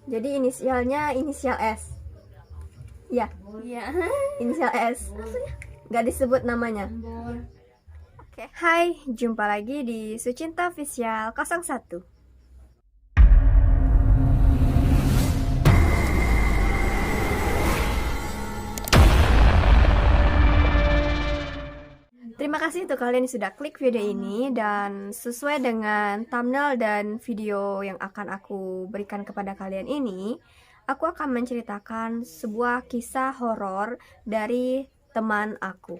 Jadi inisialnya inisial S. Ya, Iya. inisial S. Gak disebut namanya. Oke, hai, jumpa lagi di Sucinta Official 01. Terima kasih untuk kalian yang sudah klik video ini, dan sesuai dengan thumbnail dan video yang akan aku berikan kepada kalian ini, aku akan menceritakan sebuah kisah horor dari teman aku.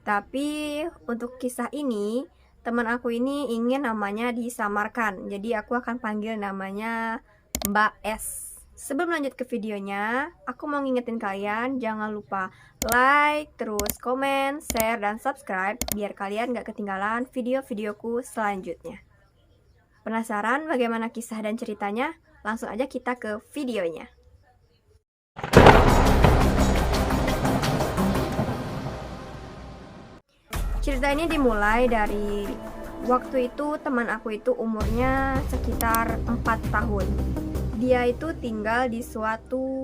Tapi untuk kisah ini, teman aku ini ingin namanya disamarkan, jadi aku akan panggil namanya Mbak S. Sebelum lanjut ke videonya, aku mau ngingetin kalian jangan lupa like, terus komen, share, dan subscribe biar kalian gak ketinggalan video-videoku selanjutnya. Penasaran bagaimana kisah dan ceritanya? Langsung aja kita ke videonya. Cerita ini dimulai dari waktu itu teman aku itu umurnya sekitar 4 tahun. Dia itu tinggal di suatu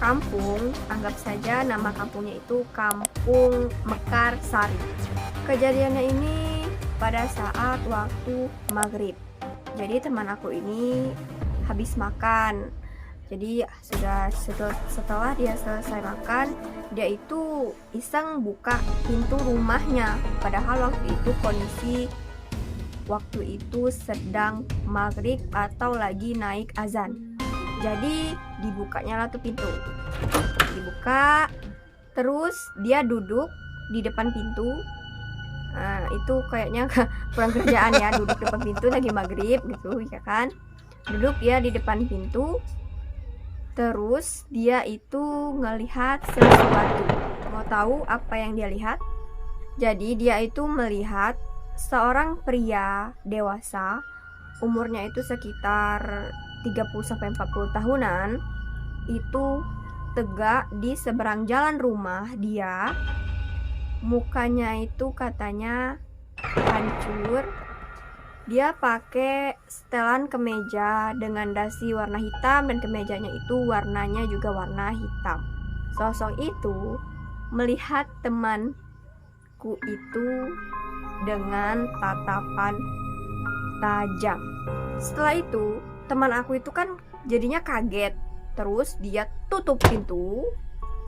kampung, anggap saja nama kampungnya itu Kampung Mekarsari. Kejadiannya ini pada saat waktu maghrib. Jadi teman aku ini habis makan. Jadi setelah dia selesai makan, dia itu iseng buka pintu rumahnya. Padahal waktu itu kondisi waktu itu sedang maghrib atau lagi naik azan. Jadi dibukanya lah tuh pintu. Dibuka, terus dia duduk di depan pintu. Nah, itu kayaknya kurang kerjaan ya, duduk depan pintu lagi maghrib gitu ya kan. Duduk dia di depan pintu. Terus dia itu ngelihat sesuatu. Mau tahu apa yang dia lihat? Jadi dia itu melihat seorang pria dewasa, umurnya itu sekitar 30-40 tahunan, itu tegak di seberang jalan rumah dia. Mukanya itu katanya hancur. Dia pakai setelan kemeja dengan dasi warna hitam, dan kemejanya itu warnanya juga warna hitam. Sosok itu melihat temanku itu dengan tatapan tajam. Setelah itu teman aku itu kan jadinya kaget. Terus dia tutup pintu.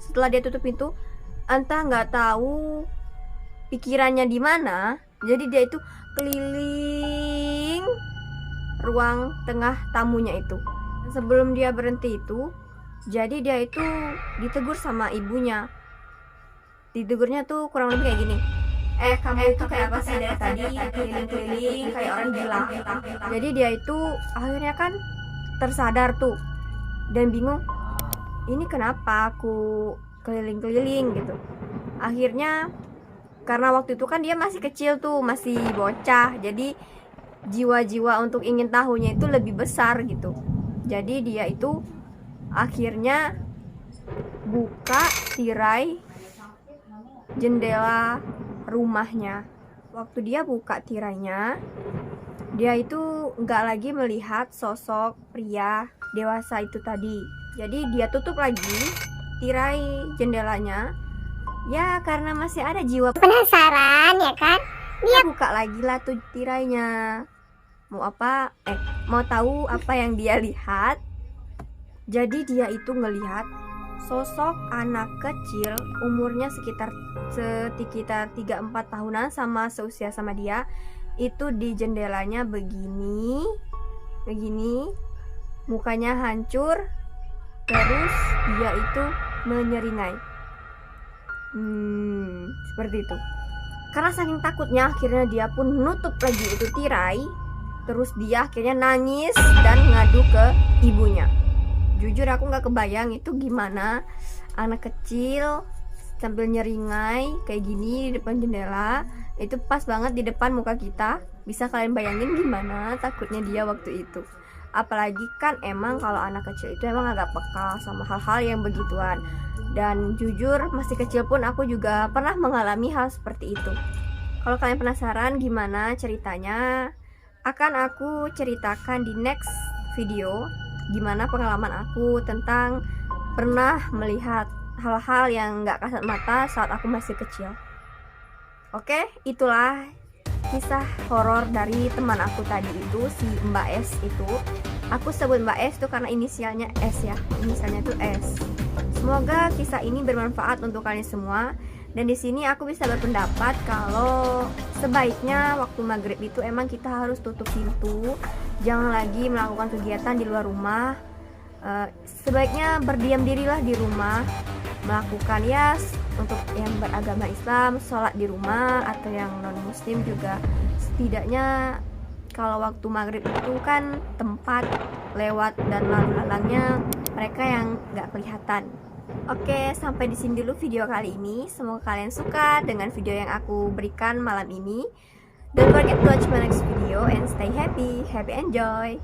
Setelah dia tutup pintu, entah nggak tahu pikirannya di mana. Jadi dia itu keliling ruang tengah tamunya itu. Sebelum dia berhenti itu, jadi dia itu ditegur sama ibunya. Ditegurnya tuh kurang lebih kayak gini. Kamu itu kayak apa sih dari tadi keliling-keliling kayak orang gila. Jadi dia itu akhirnya kan tersadar tuh dan bingung, ini kenapa aku keliling-keliling gitu. Akhirnya karena waktu itu kan dia masih kecil tuh, masih bocah, jadi jiwa-jiwa untuk ingin tahunya itu lebih besar gitu. Jadi dia itu akhirnya buka tirai jendela rumahnya. Waktu dia buka tirainya, dia itu nggak lagi melihat sosok pria dewasa itu tadi. Jadi dia tutup lagi tirai jendelanya. Ya karena masih ada jiwa Penasaran ya kan? dia buka lagi lah tuh tirainya. Mau apa? Mau tahu apa yang dia lihat? Jadi dia itu ngelihat sosok anak kecil umurnya sekitar 3-4 tahunan, sama seusia sama dia, itu di jendelanya begini, mukanya hancur, terus dia itu menyeringai. Seperti itu. Karena saking takutnya akhirnya dia pun nutup lagi itu tirai. Terus dia akhirnya nangis dan ngadu ke ibunya. Jujur aku gak kebayang itu gimana anak kecil sambil nyeringai kayak gini di depan jendela. Itu pas banget di depan muka kita. Bisa kalian bayangin gimana takutnya dia waktu itu. Apalagi kan emang kalau anak kecil itu emang agak peka sama hal-hal yang begituan. Dan jujur masih kecil pun aku juga pernah mengalami hal seperti itu. Kalau kalian penasaran gimana ceritanya, akan aku ceritakan di next video. gimana pengalaman aku tentang pernah melihat hal-hal yang gak kasat mata saat aku masih kecil. Oke, itulah kisah horor dari teman aku tadi itu, si Mbak S itu. Aku sebut Mbak S itu karena inisialnya S ya, inisialnya itu S. Semoga kisah ini bermanfaat untuk kalian semua. Dan di sini aku bisa berpendapat kalau sebaiknya waktu maghrib itu emang kita harus tutup pintu, jangan lagi melakukan kegiatan di luar rumah. Sebaiknya berdiam dirilah di rumah, melakukan ya untuk yang beragama Islam sholat di rumah, atau yang non muslim juga setidaknya kalau waktu maghrib itu kan tempat lewat dan lalu lalangnya mereka yang gak kelihatan. Oke, sampai di sini dulu video kali ini. Semoga kalian suka dengan video yang aku berikan malam ini. Don't forget to watch my next video and stay happy enjoy.